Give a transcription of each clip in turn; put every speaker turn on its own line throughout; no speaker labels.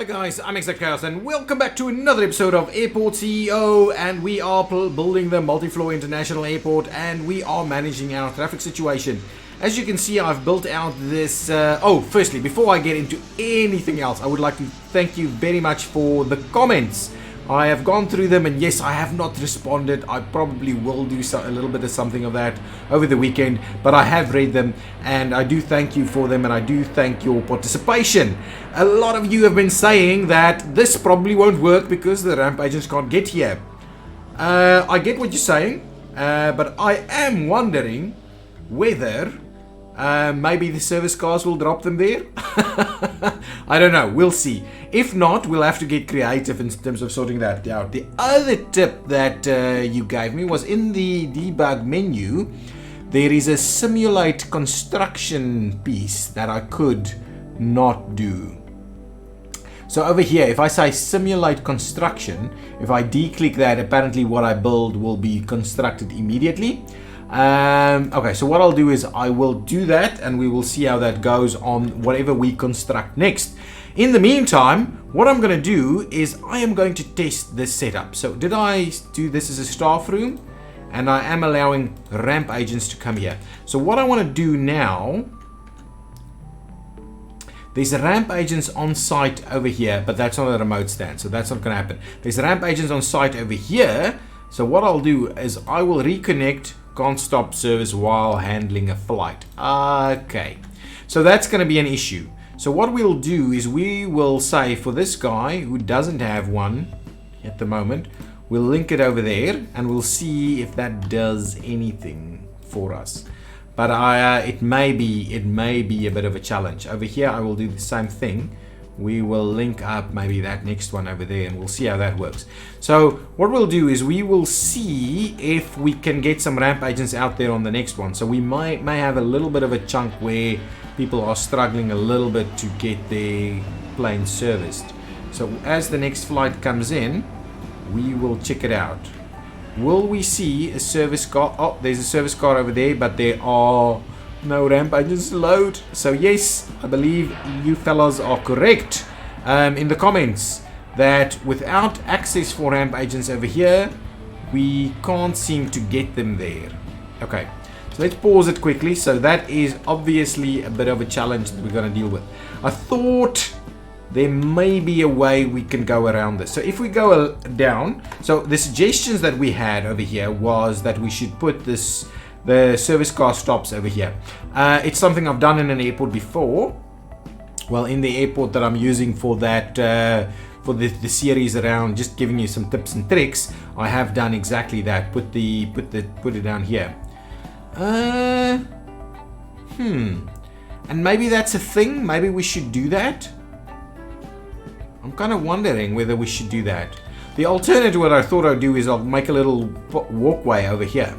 Hi guys, I'm ExactChaos and welcome back to another episode of Airport CEO, and we are building the multi-floor international airport and we are managing our traffic situation. As you can see, I've built out this... firstly, before I get into anything else, I would like to thank you very much for the comments. I have gone through them, and yes, I have not responded. I probably will do a little bit of something of that over the weekend, but I have read them and I do thank you for them, and I do thank your participation. A lot of you have been saying that this probably won't work because the ramp agents can't get here. I get what you're saying, but I am wondering whether maybe the service cars will drop them there. I don't know, we'll see. If not, we'll have to get creative in terms of sorting that out. The other tip that you gave me was in the debug menu, there is a simulate construction piece that I could not do. So over here, if I say simulate construction, if I declick that, apparently what I build will be constructed immediately. Okay, so what I'll do is I will do that and we will see how that goes on whatever we construct next. In the meantime, what I'm going to do is I am going to test this setup. So did I do this as a staff room? And I am allowing ramp agents to come here. So what I want to do now, there's a ramp agents on site over here, but that's not a remote stand, so that's not going to happen. There's a ramp agents on site over here. So what I'll do is I will reconnect. Can't stop service while handling a flight. Okay, so that's going to be an issue. So what we'll do is we will say for this guy who doesn't have one at the moment, we'll link it over there and we'll see if that does anything for us. But it may be a bit of a challenge. Over here I will do the same thing. We will link up maybe that next one over there and we'll see how that works. So what we'll do is we will see if we can get some ramp agents out there on the next one. So we may have a little bit of a chunk where people are struggling a little bit to get their plane serviced. So as the next flight comes in, we will check it out. Will we see a service car? Oh, there's a service car over there, but there are no ramp agents load. So yes, I believe you fellas are correct in the comments that without access for ramp agents over here, we can't seem to get them there. Okay, so let's pause it quickly. So that is obviously a bit of a challenge that we're going to deal with. I thought there may be a way we can go around this. So if we go down, so the suggestions that we had over here was that we should put the service car stops over here. It's something I've done in an airport before. Well, in the airport that I'm using for that for the series around just giving you some tips and tricks, I have done exactly that. Put it down here. And maybe that's a thing. Maybe we should do that. I'm kind of wondering whether we should do that. The alternative, what I thought I'd do is I'll make a little walkway over here.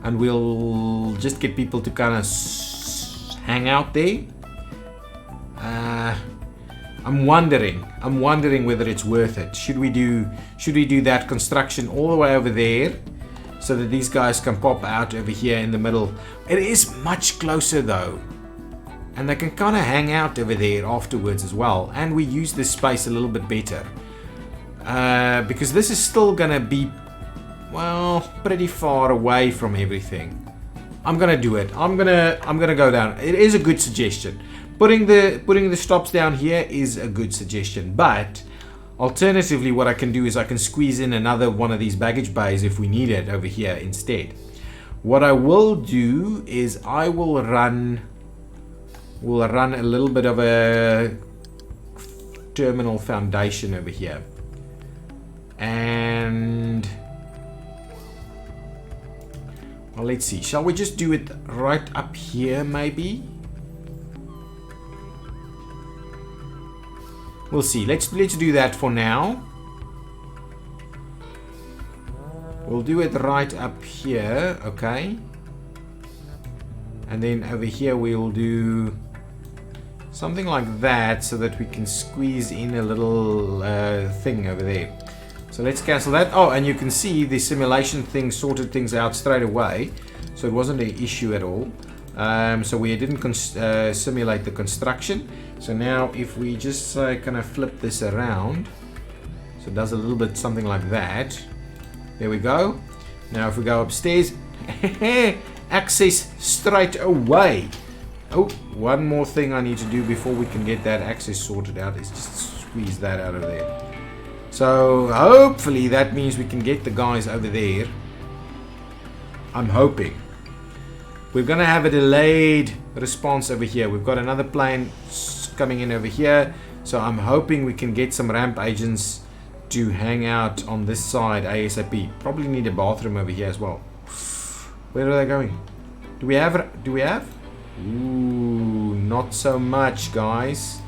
And we'll just get people to kind of hang out there. I'm wondering whether it's worth it. Should we do that construction all the way over there so that these guys can pop out over here in the middle? It is much closer though, and they can kind of hang out over there afterwards as well. And we use this space a little bit better because this is still gonna be, well, pretty far away from everything. I'm gonna do it. I'm gonna go down. It is a good suggestion. Putting the stops down here is a good suggestion. But alternatively, what I can do is I can squeeze in another one of these baggage bays if we need it over here instead. What I will do is I will run a little bit of a terminal foundation over here. And well, let's see. Shall we just do it right up here, maybe? We'll see. Let's do that for now. We'll do it right up here, okay? And then over here we'll do something like that so that we can squeeze in a little thing over there. So let's cancel that. Oh, and you can see the simulation thing sorted things out straight away. So it wasn't an issue at all. So we didn't simulate the construction. So now if we just kind of flip this around, so it does a little bit something like that. There we go. Now if we go upstairs, access straight away. Oh, one more thing I need to do before we can get that access sorted out is just squeeze that out of there. So hopefully that means we can get the guys over there. I'm hoping. We're going to have a delayed response over here. We've got another plane coming in over here. So I'm hoping we can get some ramp agents to hang out on this side ASAP. Probably need a bathroom over here as well. Where are they going? Do we have? Ooh, not so much, guys.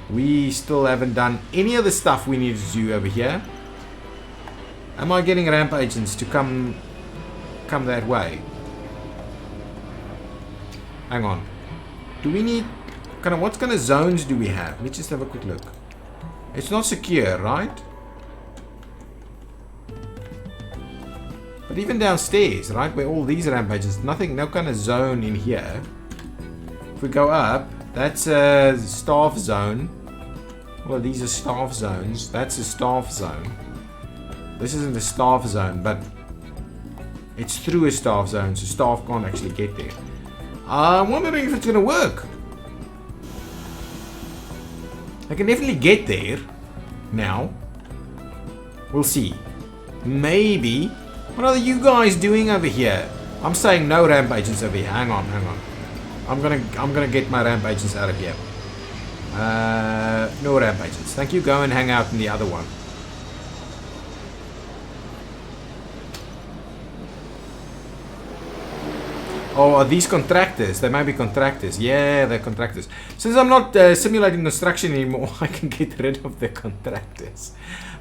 We still haven't done any of the stuff we need to do over here. Am I getting ramp agents to come that way? Hang on. Do we need what kind of zones do we have? Let's just have a quick look. It's not secure, right? But even downstairs, right, where all these ramp agents, no kind of zone in here. If we go up, that's a staff zone. Well, these are staff zones. That's a staff zone. This isn't a staff zone, but it's through a staff zone, so staff can't actually get there. I'm wondering if it's going to work. I can definitely get there now. We'll see. Maybe. What are you guys doing over here? I'm saying no ramp agents over here. Hang on. I'm gonna get my ramp agents out of here. No ramp agents. Thank you. Go and hang out in the other one. Oh, are these contractors? They might be contractors. Yeah, they're contractors. Since I'm not simulating construction anymore, I can get rid of the contractors.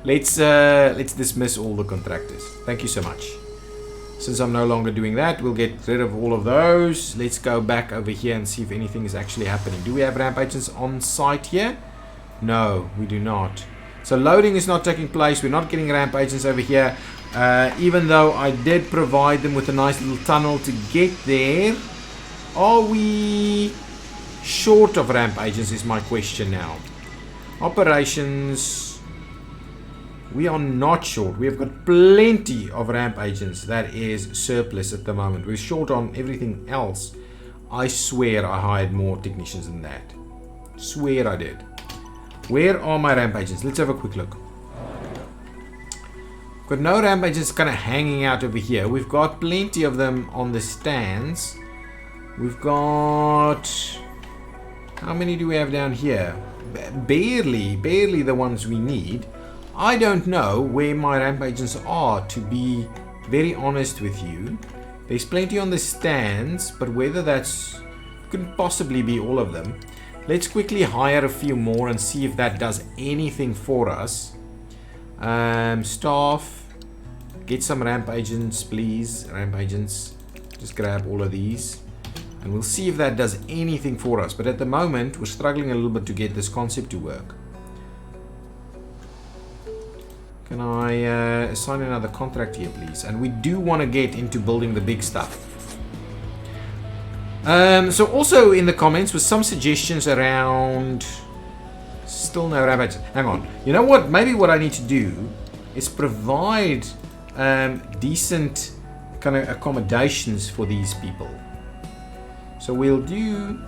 Let's dismiss all the contractors. Thank you so much. Since I'm no longer doing that, we'll get rid of all of those. Let's go back over here and see if anything is actually happening. Do we have ramp agents on site here? No, we do not. So loading is not taking place. We're not getting ramp agents over here. Even though I did provide them with a nice little tunnel to get there. Are we short of ramp agents is my question now. Operations. We are not short. We have got plenty of ramp agents. That is surplus at the moment. We're short on everything else. I swear I hired more technicians than that. Swear I did. Where are my ramp agents? Let's have a quick look. Got no ramp agents kind of hanging out over here. We've got plenty of them on the stands. We've got... How many do we have down here? Barely the ones we need. I don't know where my ramp agents are, to be very honest with you. There's plenty on the stands, but whether that's... couldn't possibly be all of them. Let's quickly hire a few more and see if that does anything for us. Staff, get some ramp agents, please. Ramp agents, just grab all of these, and we'll see if that does anything for us. But at the moment, we're struggling a little bit to get this concept to work. Can I assign another contract here, please? And we do want to get into building the big stuff. So also in the comments was some suggestions around... Still no ramp agents. Hang on. You know what? Maybe what I need to do is provide decent kind of accommodations for these people. So we'll do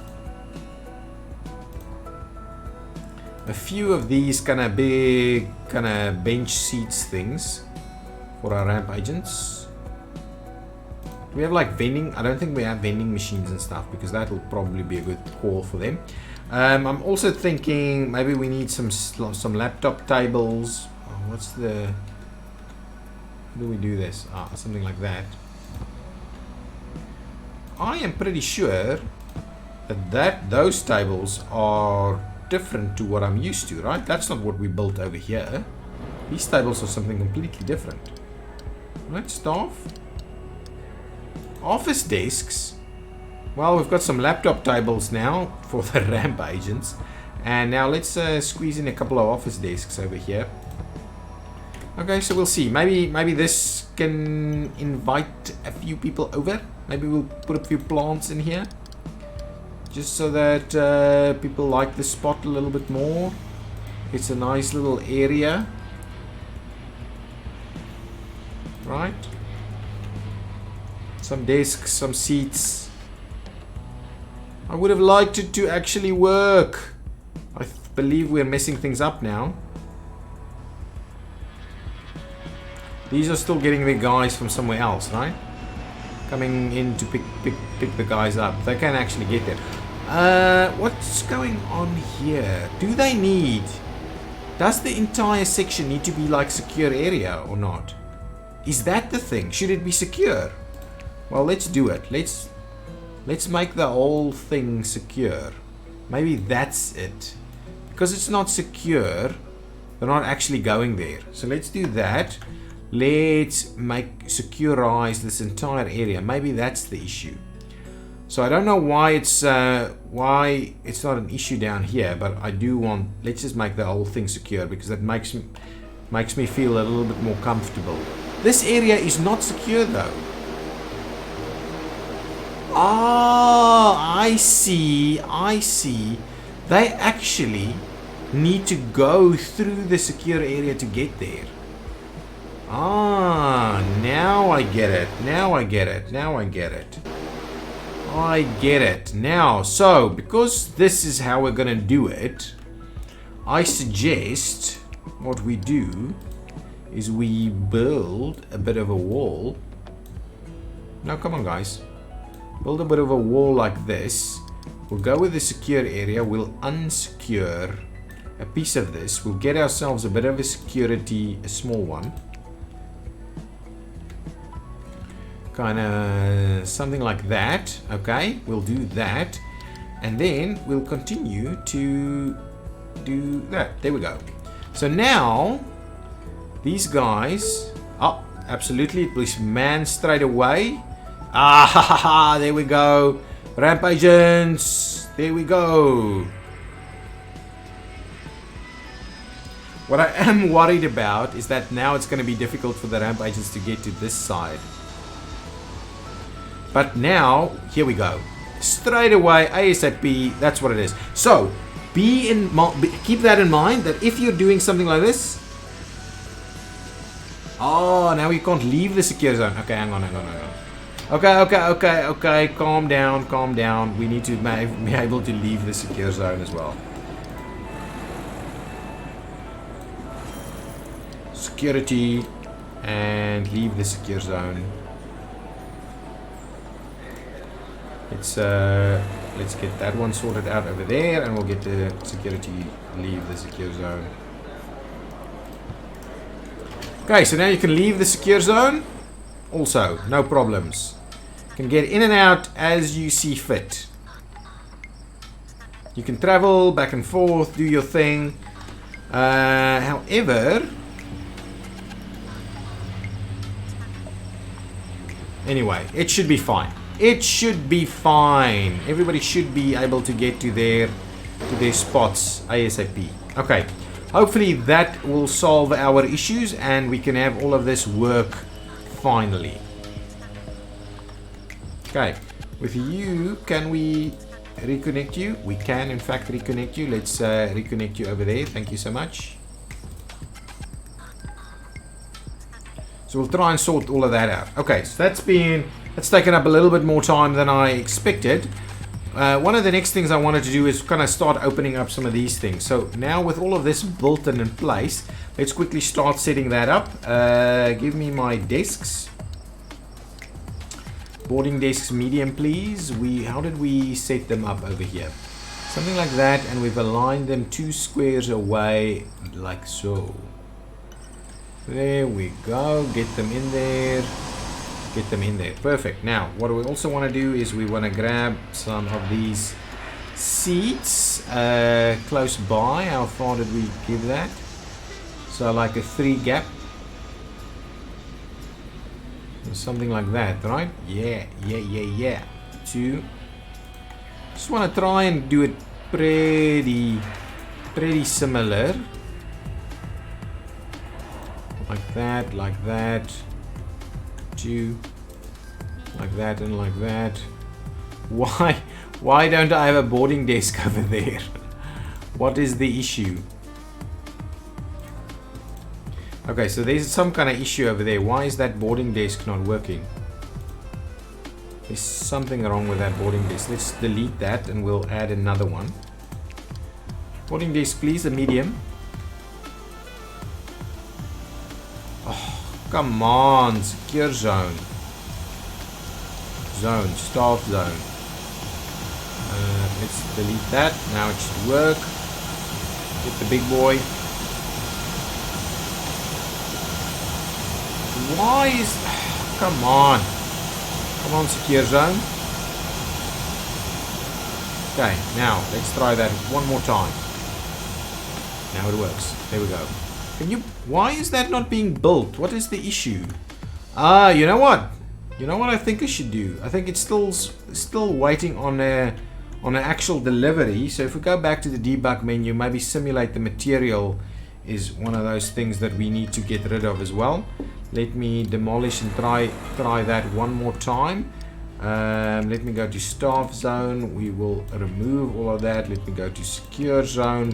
a few of these kind of big kind of bench seats things for our ramp agents. Do we have like vending? I don't think we have vending machines and stuff, because that will probably be a good call for them. I'm also thinking maybe we need some laptop tables. Oh, what's the... How do we do this? Something like that. I am pretty sure that those tables are different to what I'm used to, right? That's not what we built over here. These tables are something completely different. Right, staff? Office desks. Well, we've got some laptop tables now for the ramp agents. And now let's squeeze in a couple of office desks over here. Okay, so we'll see. Maybe this can invite a few people over. Maybe we'll put a few plants in here. Just so that people like the spot a little bit more. It's a nice little area. Right? Some desks, some seats. I would have liked it to actually work. I believe we're messing things up now. These are still getting their guys from somewhere else, right? Coming in to pick the guys up. They can actually get there. What's going on here? Does the entire section need to be like secure area or not? Is that the thing? Should it be secure? Well, let's do it. Let's make the whole thing secure. Maybe that's it. Because it's not secure, they're not actually going there. So let's do that. Let's securize this entire area. Maybe that's the issue. So I don't know why it's not an issue down here, but I do want. Let's just make the whole thing secure because that makes me feel a little bit more comfortable. This area is not secure though. Ah, I see. They actually need to go through the secure area to get there. Ah, now I get it. Now, so because this is how we're gonna do it, I suggest what we do is we build a bit of a wall. Now, come on, guys. Build a bit of a wall like this. We'll go with the secure area. We'll unsecure a piece of this. We'll get ourselves a bit of a security, a small one. Kind of something like that. Okay, we'll do that. And then we'll continue to do that. There we go. So now, these guys... Oh, absolutely. It was manned straight away. Ah, ha, ha, ha, there we go. Ramp agents. There we go. What I am worried about is that now it's going to be difficult for the ramp agents to get to this side. But now, here we go. Straight away, ASAP, that's what it is. So, keep that in mind, that if you're doing something like this... Oh, now you can't leave the secure zone. Okay, hang on. Okay, calm down. We need to be able to leave the secure zone as well. Security, and leave the secure zone. Let's get that one sorted out over there, and we'll get the security, leave the secure zone. Okay, so now you can leave the secure zone. Also, no problems. You can get in and out as you see fit. You can travel back and forth, do your thing. However, anyway, it should be fine. Everybody should be able to get to their spots ASAP. Okay. Hopefully that will solve our issues and we can have all of this work finally. Okay. With you, can we reconnect you? We can in fact reconnect you. Let's reconnect you over there. Thank you so much. So we'll try and sort all of that out. Okay, so that's taken up a little bit more time than I expected. One of the next things I wanted to do is kind of start opening up some of these things. So now with all of this built and in place, let's quickly start setting that up. Give me my desks. Boarding desks medium, please. How did we set them up over here? Something like that, and we've aligned them 2 squares away, like so. There we go. Get them in there. Get them in there. Perfect. Now, what we also want to do is we want to grab some of these seats close by. How far did we give that? So like a 3 gap. Something like that, right? Yeah. 2. Just want to try and do it pretty similar. Like that. 2. like that and like that. Why don't I have a boarding desk over there? What is the issue? Okay, so there's some kind of issue over there. Why is that boarding desk not working? There's something wrong with that boarding desk. Let's delete that and we'll add another one. Boarding desk, please, a medium. Oh, come on, secure zone. Zone, staff zone. Let's delete that. Now it should work. Get the big boy. Why is... Come on. Come on, secure zone. Okay, now let's try that one more time. Now it works. There we go. Can you... Why is that not being built? What is the issue? Ah, you know what? You know what I think I should do? I think it's still waiting on an actual delivery. So if we go back to the debug menu, maybe simulate the material is one of those things that we need to get rid of as well. Let me demolish and try that one more time. Let me go to staff zone. We will remove all of that. Let me go to secure zone.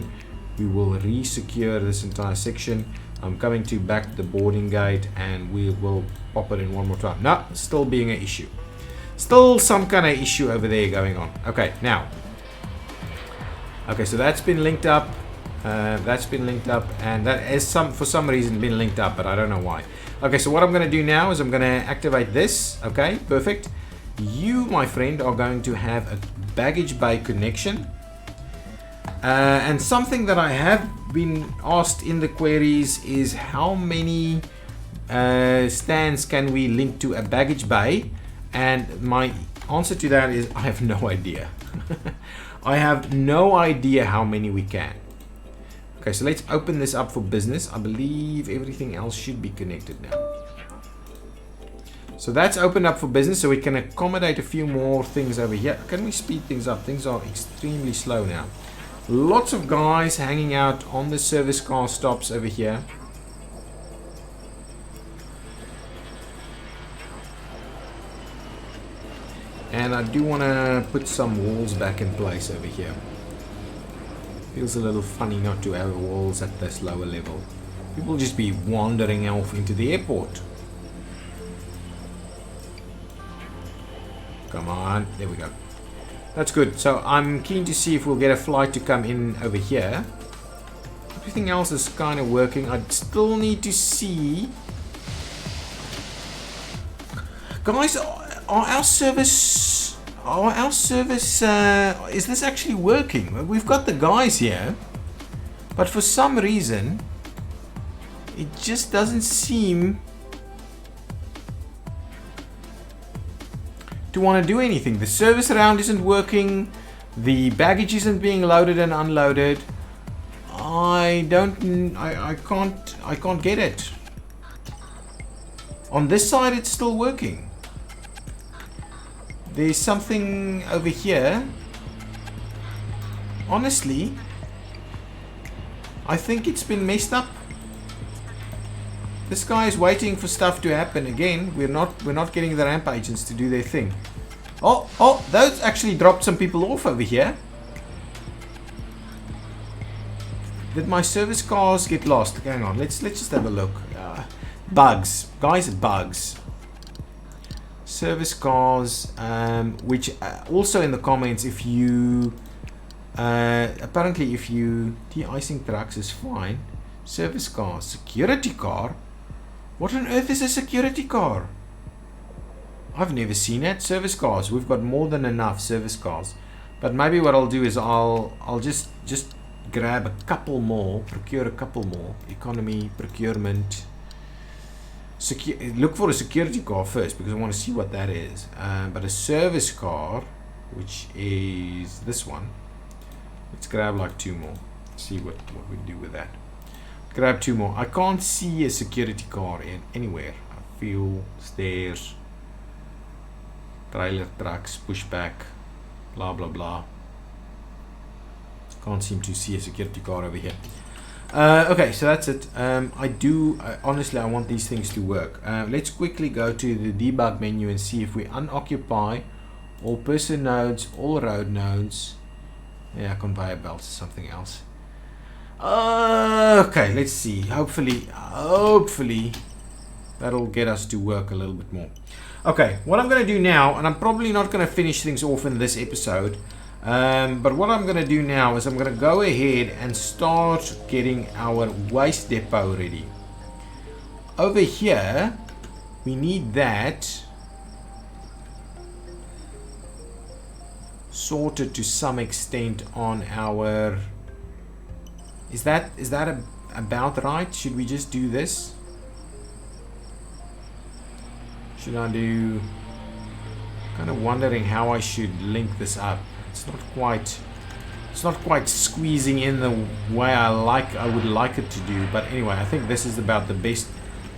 We will re-secure this entire section. I'm coming to back to the boarding gate and we will pop it in one more time. No, still being an issue. Still some kind of issue over there going on. Okay, now. Okay, so that's been linked up. That's been linked up, and that has for some reason been linked up, but I don't know why. Okay, so what I'm going to do now is I'm going to activate this. Okay, perfect. You, my friend, are going to have a baggage bay connection. And something that I have been asked in the queries is how many stands can we link to a baggage bay? And my answer to that is I have no idea. I have no idea how many we can. Okay, so let's open this up for business. I believe everything else should be connected now. So that's opened up for business, so we can accommodate a few more things over here. Can we speed things up? Things are extremely slow now. Lots of guys hanging out on the service car stops over here. And I do want to put some walls back in place over here. Feels a little funny not to have walls at this lower level. People just be wandering off into the airport. Come on, there we go. That's good. So I'm keen to see if we'll get a flight to come in over here. Everything else is kind of working. I still need to see. Guys, our service, is this actually working? We've got the guys here, but for some reason, it just doesn't seem to want to do anything. The service round isn't working. The baggage isn't being loaded and unloaded. I can't get it. On this side, it's still working. There's something over here. Honestly, I think it's been messed up. This guy is waiting for stuff to happen again. We're not getting the ramp agents to do their thing. Oh, those actually dropped some people off over here. Did my service cars get lost? Hang on, let's just have a look. Bugs, guys, bugs. Service cars, which also in the comments, if you apparently if you de-icing trucks is fine. Service car, security car. What on earth is a security car? I've never seen it. Service cars. We've got more than enough service cars. But maybe what I'll do is I'll just grab a couple more, procure a couple more. Economy, procurement. Look for a security car first because I want to see what that is. But a service car, which is this one. Let's grab like two more. See what we do with that. Grab two more. I can't see a security car anywhere. Fuel, stairs, trailer trucks, pushback, blah blah blah. Can't seem to see a security car over here. Okay, so that's it. Honestly, I want these things to work. Let's quickly go to the debug menu and see if we unoccupy all person nodes, all road nodes. Yeah, conveyor belts is something else. Okay, let's see. Hopefully that'll get us to work a little bit more. Okay, what I'm going to do now, and I'm probably not going to finish things off in this episode, but what I'm going to do now is I'm going to go ahead and start getting our waste depot ready. Over here, we need that sorted to some extent on our... Is that about right? Should we just do this? Should I do... Kind of wondering how I should link this up. It's not quite squeezing in the way I would like it to do. But anyway, I think this is about the best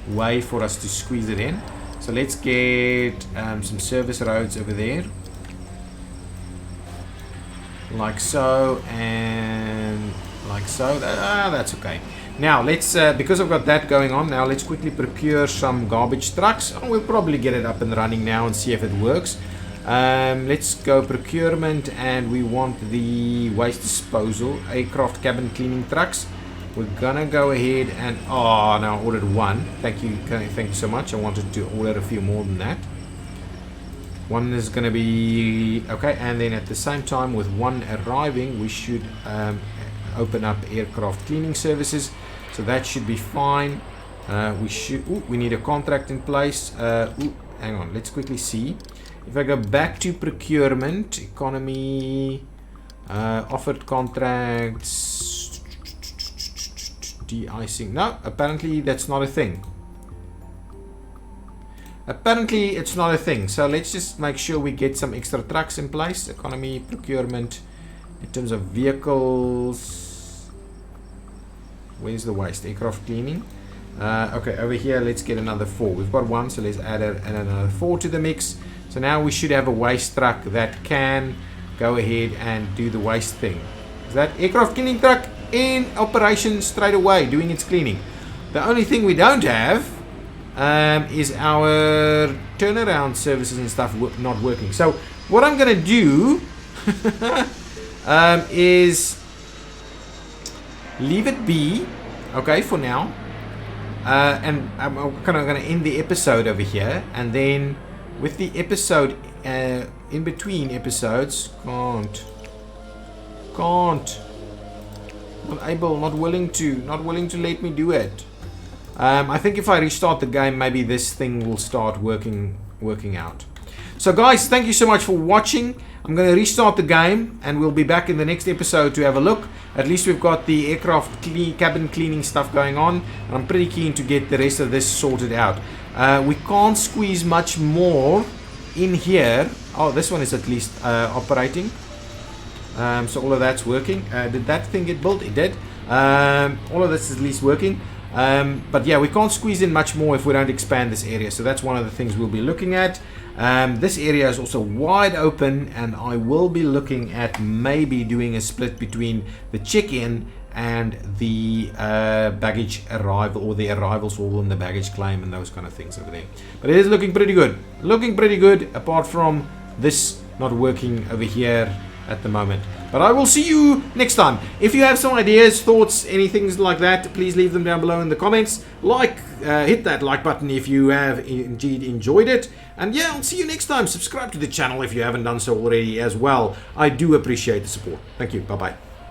way for us to squeeze it in. So let's get some service roads over there. Like so, and like so. That's okay. Now let's, because I've got that going on, now let's quickly procure some garbage trucks. Oh, we'll probably get it up and running now and see if it works. Let's go procurement, and we want the waste disposal, aircraft cabin cleaning trucks. We're gonna go ahead and, oh no, I ordered one. Thank you so much. I wanted to order a few more than that. One is gonna be okay, and then at the same time with one arriving, we should open up aircraft cleaning services, so that should be fine. We need a contract in place. Hang on, let's quickly see. If I go back to procurement, economy, offered contracts, de-icing. No, apparently that's not a thing. Apparently it's not a thing. So let's just make sure we get some extra trucks in place. Economy, procurement, in terms of vehicles. Where's the waste? Aircraft cleaning. Okay, over here let's get another 4. We've got 1, so let's add another 4 to the mix. So now we should have a waste truck that can go ahead and do the waste thing. Is that aircraft cleaning truck in operation straight away, doing its cleaning? The only thing we don't have is our turnaround services and stuff not working. So what I'm going to do is leave it be, okay, for now. And I'm kind of going to end the episode over here, and then with the episode in between episodes, not willing to let me do it. I think if I restart the game, maybe this thing will start working out. So guys, thank you so much for watching. I'm going to restart the game, and we'll be back in the next episode to have a look. At least we've got the aircraft cabin cleaning stuff going on, and I'm pretty keen to get the rest of this sorted out. We can't squeeze much more in here. Oh, this one is at least operating. So all of that's working. Did that thing get built? It did. All of this is at least working. But yeah, we can't squeeze in much more if we don't expand this area. So that's one of the things we'll be looking at. This area is also wide open, and I will be looking at maybe doing a split between the check-in and the baggage arrival, or the arrivals all in the baggage claim and those kind of things over there. But it is looking pretty good. Looking pretty good, apart from this not working over here at the moment. But I will see you next time. If you have some ideas, thoughts, anything like that, please leave them down below in the comments. Hit that like button if you have indeed enjoyed it. And yeah, I'll see you next time. Subscribe to the channel if you haven't done so already as well. I do appreciate the support. Thank you. Bye-bye.